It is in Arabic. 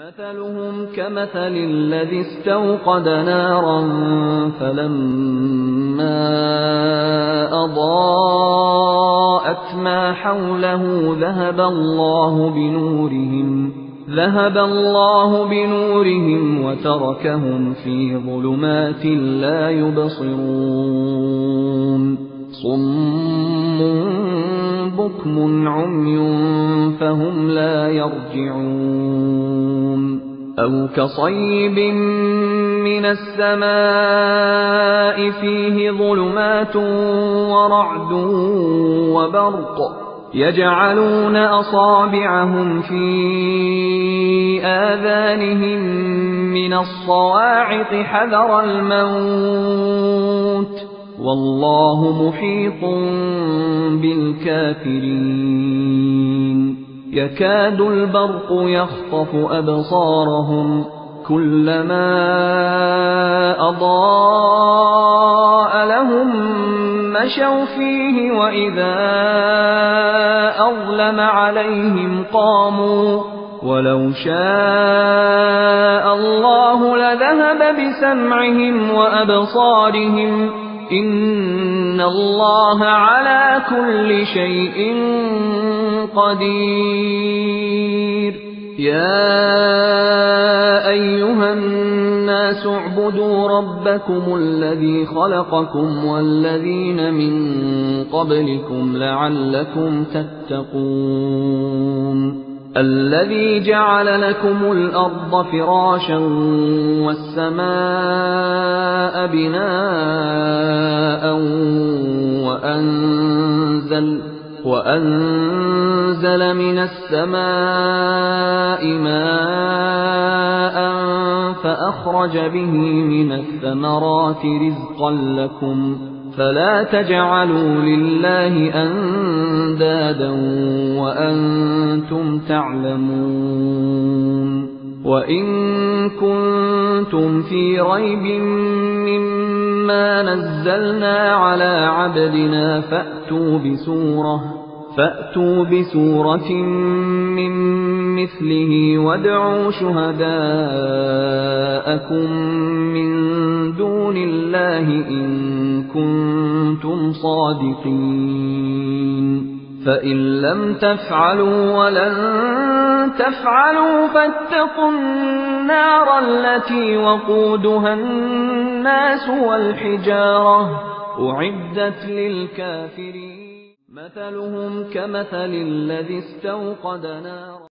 مثلهم كمثل الذي استوقد نارا فلما أضاءت ما حوله ذهب الله بنورهم وتركهم في ظلمات لا يبصرون صم بكم عمي فهم لا يرجعون أو كصيب من السماء فيه ظلمات ورعد وبرق يجعلون أصابعهم في آذانهم من الصواعق حذر الموت والله محيط بالكافرين يكاد البرق يخطف أبصارهم كلما أضاء لهم مشوا فيه وإذا أظلم عليهم قاموا ولو شاء الله لذهب بسمعهم وأبصارهم إن الله على كل شيء قدير يا أيها الناس اعبدوا ربكم الذي خلقكم والذين من قبلكم لعلكم تتقون الذي جعل لكم الأرض فراشا والسماء بناء وأنزل من السماء ماء فأخرج به من الثمرات رزقا لكم فلا تجعلوا لله أندادا وأنتم تعلمون وإن كنتم في ريب مما نزلنا على عبدنا فأتوا بسورة من مثله وادعوا شهداءكم من دون الله إن كنتم صادقين فإن لم تفعلوا ولن تفعلوا فاتقوا النار التي وقودها الناس والحجارة أعدت للكافرين مثلهم كمثل الذي استوقد نارا